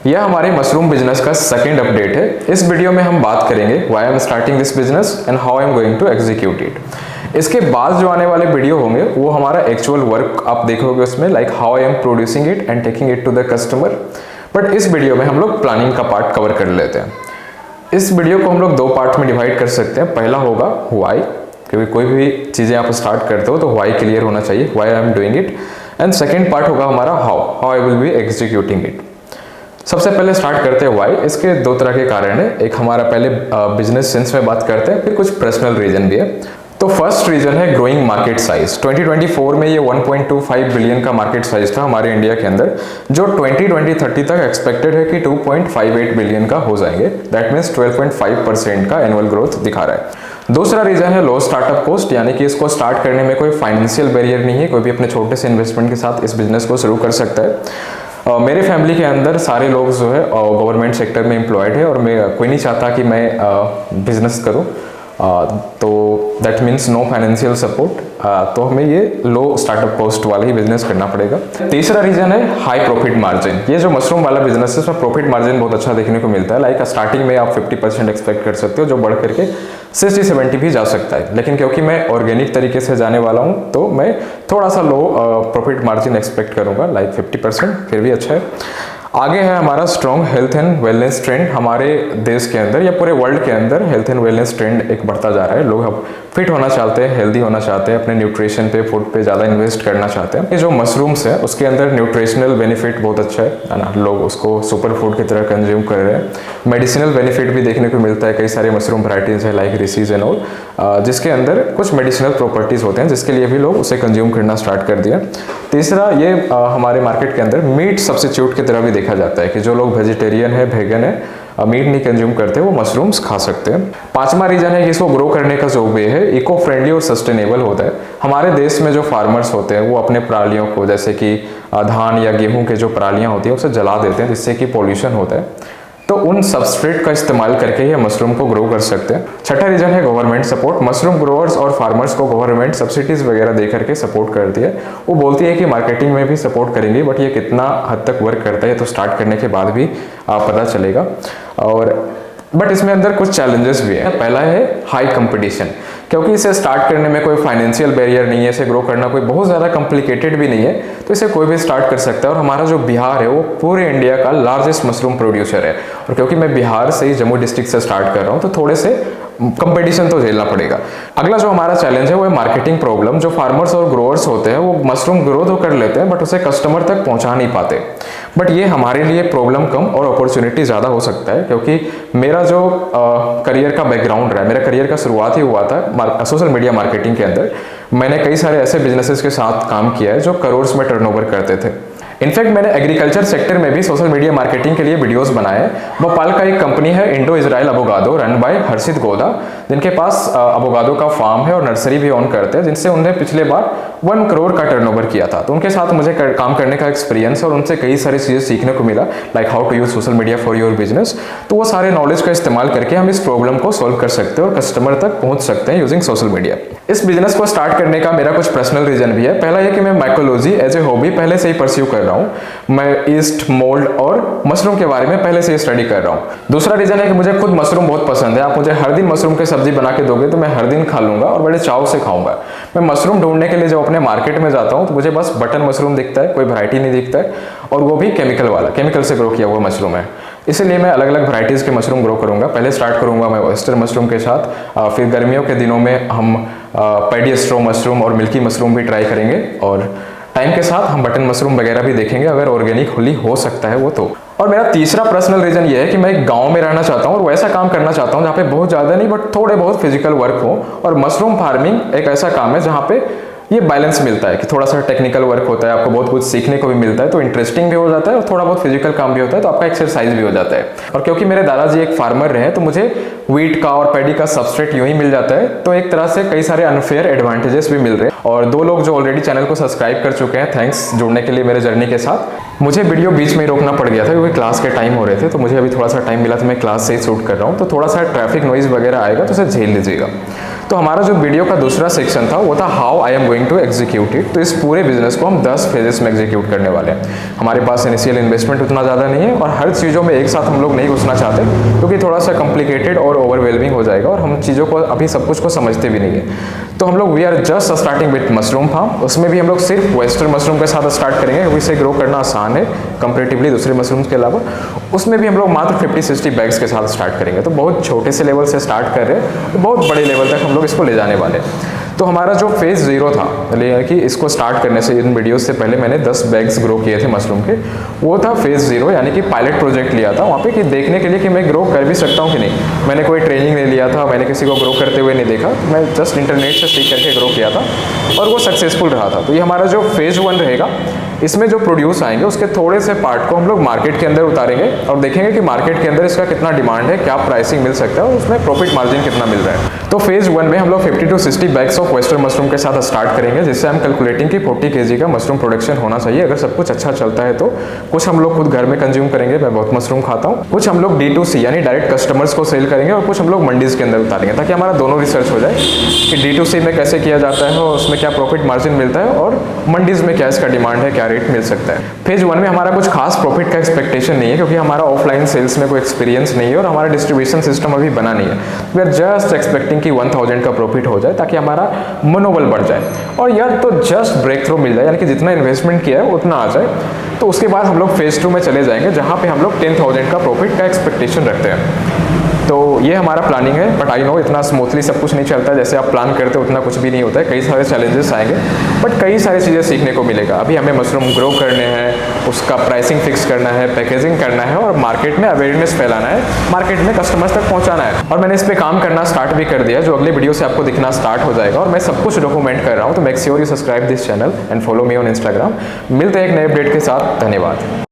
यह हमारे mushroom business का सेकंड अपडेट है। इस वीडियो में हम बात करेंगे why I am starting this business and how I am going to execute it. इसके बाद जो आने वाले वीडियो होंगे वो हमारा एक्चुअल वर्क आप देखोगे उसमें, like how I am producing it and taking it to the customer. But इस वीडियो में हम लोग प्लानिंग का पार्ट कवर कर लेते हैं। इस वीडियो को हम लोग दो पार्ट में डिवाइड कर सकते हैं। पहला होगा व्हाई, क्योंकि कोई भी चीज़ें आप स्टार्ट करते हो तो व्हाई क्लियर होना चाहिए, why I am doing it. And second part होगा हमारा how I will be executing it. सबसे पहले स्टार्ट करते हैं व्हाई। इसके दो तरह के कारण है, एक हमारा पहले बिजनेस सेंस में बात करते हैं, फिर कुछ पर्सनल रीजन भी है। तो फर्स्ट रीजन है ग्रोइंग मार्केट साइज। 2024 में ये 1.25 बिलियन का मार्केट साइज था हमारे इंडिया के अंदर, जो 2020-30 तक एक्सपेक्टेड है कि 2.58 बिलियन का हो जाएंगे। दैट मीन्स 12.5% का एनुअल ग्रोथ दिखा रहा है। दूसरा रीजन है लो स्टार्टअप कॉस्ट, यानी कि इसको स्टार्ट करने में कोई फाइनेंशियल बैरियर नहीं है। कोई भी अपने छोटे से इन्वेस्टमेंट के साथ इस बिजनेस को शुरू कर सकता है। मेरे फैमिली के अंदर सारे लोग जो है गवर्नमेंट सेक्टर में एम्प्लॉयड है और मैं कोई नहीं चाहता कि मैं बिजनेस करूं, तो that means no financial support. तो हमें ये लो स्टार्टअप कॉस्ट वाला ही बिजनेस करना पड़ेगा। तीसरा रीजन है हाई प्रॉफिट मार्जिन। ये जो मशरूम वाला बिजनेस है उसमें प्रॉफिट मार्जिन बहुत अच्छा देखने को मिलता है। लाइक स्टार्टिंग में आप 50% एक्सपेक्ट कर सकते हो, जो बढ़ करके 60-70 भी जा सकता है। लेकिन क्योंकि मैं ऑर्गेनिक तरीके से जाने वाला हूँ तो मैं थोड़ा सा लो प्रॉफिट मार्जिन एक्सपेक्ट करूँगा, लाइक 50%, फिर भी अच्छा है। आगे है हमारा strong health and wellness trend. हमारे देश के अंदर या पूरे वर्ल्ड के अंदर हेल्थ एंड वेलनेस ट्रेंड एक बढ़ता जा रहा है। लोग अब फिट होना चाहते हैं, हेल्दी होना चाहते हैं, अपने न्यूट्रिशन पे, फूड पे ज़्यादा इन्वेस्ट करना चाहते हैं। ये जो मशरूम्स है उसके अंदर न्यूट्रिशनल बेनिफिट बहुत अच्छा है ना, लोग उसको सुपर फूड की तरह कंज्यूम कर रहे हैं। मेडिसिनल बेनिफिट भी देखने को मिलता है। कई सारे मशरूम वैराइटीज़ है लाइक रिसीज एंड ऑल, जिसके अंदर कुछ मेडिसिनल प्रॉपर्टीज़ होते हैं, जिसके लिए भी लोग उसे कंज्यूम करना स्टार्ट कर दिया। तीसरा, ये हमारे मार्केट के अंदर मीट सब्स्टिट्यूट की तरह भी देखा जाता है कि जो लोग वेजिटेरियन है, वेगन है, मीट नहीं कंज्यूम करते, वो मशरूम्स खा सकते हैं। पांचवा रीजन है कि इसको ग्रो करने का जो वे है इको फ्रेंडली और सस्टेनेबल होता है। हमारे देश में जो फार्मर्स होते हैं वो अपने परालियों को, जैसे कि धान या गेहूं के जो परालियां होती है उसे जला देते हैं, जिससे कि पॉल्यूशन होता है। तो उन सबस्ट्रेट का इस्तेमाल करके ही मशरूम को ग्रो कर सकते हैं। छठा रीजन है गवर्नमेंट सपोर्ट। मशरूम ग्रोअर्स और फार्मर्स को गवर्नमेंट सब्सिडीज वगैरह दे करके सपोर्ट करती है। वो बोलती है कि मार्केटिंग में भी सपोर्ट करेंगे, बट ये कितना हद तक वर्क करता है तो स्टार्ट करने के बाद भी पता चलेगा। बट इसमें अंदर कुछ चैलेंजेस भी है। पहला है हाई कंपटीशन, क्योंकि इसे स्टार्ट करने में कोई फाइनेंशियल बैरियर नहीं है, इसे ग्रो करना कोई बहुत ज़्यादा कॉम्प्लिकेटेड भी नहीं है, तो इसे कोई भी स्टार्ट कर सकता है। और हमारा जो बिहार है वो पूरे इंडिया का लार्जेस्ट मशरूम प्रोड्यूसर है, और क्योंकि मैं बिहार से ही, जम्मू डिस्ट्रिक्ट से स्टार्ट कर रहा हूँ, तो थोड़े से कंपटीशन तो झेलना पड़ेगा। अगला जो हमारा चैलेंज है वो है मार्केटिंग प्रॉब्लम। जो फार्मर्स और ग्रोअर्स होते हैं वो मशरूम ग्रो तो कर लेते हैं बट उसे कस्टमर तक पहुंचा नहीं पाते। बट ये हमारे लिए प्रॉब्लम कम और अपॉर्चुनिटी ज़्यादा हो सकता है, क्योंकि मेरा जो करियर का बैकग्राउंड रहा है, मेरा करियर का शुरुआत ही हुआ था सोशल मीडिया मार्केटिंग के अंदर। मैंने कई सारे ऐसे बिजनेसेस के साथ काम किया है जो करोड़्स में टर्नओवर करते थे। इनफैक्ट मैंने एग्रीकल्चर सेक्टर में भी सोशल मीडिया मार्केटिंग के लिए वीडियोस बनाए। भोपाल का एक कंपनी है Indo Israel avocado, run by Harshit Goda, जिनके पास एवोकाडो का फार्म है और नर्सरी भी ऑन करते हैं, जिनसे उन्हें पिछले बार 1 करोड़ का टर्नओवर किया था। तो उनके साथ मुझे काम करने का एक्सपीरियंस है और उनसे कई सारी चीज़ें सीखने को मिला, like how to use social media for your business. तो वो सारे नॉलेज का इस्तेमाल करके हम इस प्रॉब्लम को सॉल्व कर सकते हैं और कस्टमर तक पहुंच सकते हैं यूजिंग सोशल मीडिया। इस बिजनेस को स्टार्ट करने का मेरा कुछ पर्सनल रीजन भी है। पहला है कि मैं माइकोलॉजी एज ए हॉबी पहले से ही परस्यू कर रहा हूँ। मैं ईस्ट, मोल्ड और मशरूम के बारे में पहले से ही स्टडी कर रहा हूँ। दूसरा रीजन है कि मुझे खुद मशरूम बहुत पसंद है। आप मुझे हर दिन मशरूम की सब्जी बना के दोगे तो मैं हर दिन खा लूंगा और बड़े चाव से खाऊंगा। मैं मशरूम ढूंढने के लिए जब अपने मार्केट में जाता हूँ तो मुझे बस बटन मशरूम दिखता है, कोई वैरायटी नहीं दिखता है, और वो भी केमिकल वाला, केमिकल से ग्रो किया हुआ मशरूम है। इसलिए मैं अलग अलग वैरायटीज के मशरूम ग्रो करूंगा। पहले स्टार्ट करूंगा मैं ऑयस्टर मशरूम के साथ, फिर गर्मियों के दिनों में हम पैडी स्ट्रो मशरूम और मिल्की मशरूम भी ट्राई करेंगे, और टाइम के साथ हम बटन मशरूम वगैरह भी देखेंगे, अगर ऑर्गेनिक होली हो सकता है वो तो। और मेरा तीसरा पर्सनल रीजन ये है कि मैं एक गांव में रहना चाहता हूँ और वैसा काम करना चाहता हूँ जहाँ पे बहुत ज़्यादा नहीं बट थोड़े बहुत फिजिकल वर्क हो। और मशरूम फार्मिंग एक ऐसा काम है जहाँ पे ये बैलेंस मिलता है कि थोड़ा सा टेक्निकल वर्क होता है, आपको बहुत कुछ सीखने को भी मिलता है, तो इंटरेस्टिंग भी हो जाता है, और थोड़ा बहुत फिजिकल काम भी होता है, तो आपका एक्सरसाइज भी हो जाता है। और क्योंकि मेरे दादाजी एक फार्मर रहे तो मुझे व्हीट का और पैडी का सबस्ट्रेट यूं ही मिल जाता है, तो एक तरह से कई सारे अनफेयर एडवांटेजेस भी मिल रहे हैं। और 2 लोग जो ऑलरेडी चैनल को सब्सक्राइब कर चुके हैं, थैंक्स जुड़ने के लिए मेरे जर्नी के साथ। मुझे वीडियो बीच में ही रोकना पड़ गया था क्योंकि क्लास के टाइम हो रहे थे, तो मुझे अभी थोड़ा सा टाइम मिला तो मैं क्लास से ही शूट कर रहा हूँ, तो थोड़ा सा ट्रैफिक नॉइज वगैरह आएगा तो उसे झेल लीजिएगा। तो हमारा जो वीडियो का दूसरा सेक्शन था वो था how I am going going to execute it. तो इस पूरे बिजनेस को हम 10 फेजेस में एग्जीक्यूट करने वाले हैं। हमारे पास इनिशियल इन्वेस्टमेंट उतना ज़्यादा नहीं है और हर चीज़ों में एक साथ हम लोग नहीं घुसना चाहते, क्योंकि थोड़ा सा कॉम्प्लिकेटेड और ओवरवेलमिंग हो जाएगा और हम चीज़ों को अभी सब कुछ को समझते भी नहीं है। तो हम लोग we are just starting with mushroom farm. उसमें भी हम लोग सिर्फ वेस्टर्न मशरूम के साथ स्टार्ट करेंगे, क्योंकि इसे ग्रो करना आसान है कंपेरेटिवली दूसरे मशरूम्स के अलावा। उसमें भी हम लोग मात्र 50-60 बैग्स के साथ स्टार्ट करेंगे। तो बहुत छोटे से लेवल से स्टार्ट कर रहे हैं, तो बहुत बड़े लेवल तक हम लोग इसको ले जाने वाले हैं। तो हमारा जो फेज़ 0 था, कि इसको स्टार्ट करने से इन वीडियोस से पहले मैंने 10 बैग्स ग्रो किए थे मशरूम के, वो था फेज़ 0, यानी कि पायलट प्रोजेक्ट लिया था वहाँ पे कि देखने के लिए कि मैं ग्रो कर भी सकता हूँ कि नहीं। मैंने कोई ट्रेनिंग नहीं लिया था, मैंने किसी को ग्रो करते हुए नहीं देखा, मैं जस्ट इंटरनेट से सीख करके ग्रो किया था और वो सक्सेसफुल रहा था। तो ये हमारा जो फेज़ 1 रहेगा, इसमें जो प्रोड्यूस आएंगे उसके थोड़े से पार्ट को हम लोग मार्केट के अंदर उतारेंगे और देखेंगे कि मार्केट के अंदर इसका कितना डिमांड है, क्या प्राइसिंग मिल सकता है और उसमें प्रॉफिट मार्जिन कितना मिल रहा है। तो फेज़ 1 में हम लोग 50-60 बैग्स ऑफ वेस्टर्न मशरूम के साथ स्टार्ट करेंगे, जिससे हम कैलकुलेटिंग कि 40 kg का मशरूम प्रोडक्शन होना चाहिए। अगर सब कुछ अच्छा चलता है तो कुछ हम लोग खुद घर में कंज्यूम करेंगे, मैं बहुत मशरूम खाता हूँ, कुछ हम लोग D2C यानी डायरेक्ट कस्टमर्स को सेल करेंगे और कुछ हम लोग मंडीज़ के अंदर उतारेंगे, ताकि हमारा दोनों रिसर्च हो जाए कि D2C में कैसे किया जाता है और उसमें क्या प्रॉफिट मार्जिन मिलता है और मंडीज़ में क्या इसका डिमांड है, क्या रेट मिल सकता है। फेज 1 में हमारा कुछ खास प्रॉफिट का एक्सपेक्टेशन नहीं है, क्योंकि हमारा ऑफलाइन सेल्स में कोई एक्सपीरियंस नहीं है और हमारा डिस्ट्रीब्यूशन सिस्टम अभी बना नहीं है। वी आर जस्ट एक्सपेक्टिंग कि 1000 का प्रॉफिट हो जाए, ताकि हमारा मनोबल बढ़ जाए और यार तो जस्ट ब्रेक थ्रू मिल जाए, यानी कि जितना इन्वेस्टमेंट किया है उतना आ जाए। तो उसके बाद हम लोग फेज 2 में चले जाएंगे, जहाँ पे हम लोग 10,000 का प्रॉफिट का एक्सपेक्टेशन रखते हैं। तो ये हमारा प्लानिंग है, बट आई नो इतना स्मूथली सब कुछ नहीं चलता, जैसे आप प्लान करते हो उतना कुछ भी नहीं होता है। कई सारे चैलेंजेस आएंगे, बट कई सारी चीज़ें सीखने को मिलेगा। अभी हमें मशरूम ग्रो करने हैं, उसका प्राइसिंग फिक्स करना है, पैकेजिंग करना है और मार्केट में अवेयरनेस फैलाना है, मार्केट में कस्टमर्स तक पहुंचाना है। और मैंने इस पर काम करना स्टार्ट भी कर दिया, जो अगले वीडियो से आपको दिखना स्टार्ट हो जाएगा और मैं सब कुछ डॉक्यूमेंट कर रहा हूँ। तो make sure you subscribe this channel and follow me on Instagram. मिलते हैं एक नए अपडेट के साथ। धन्यवाद।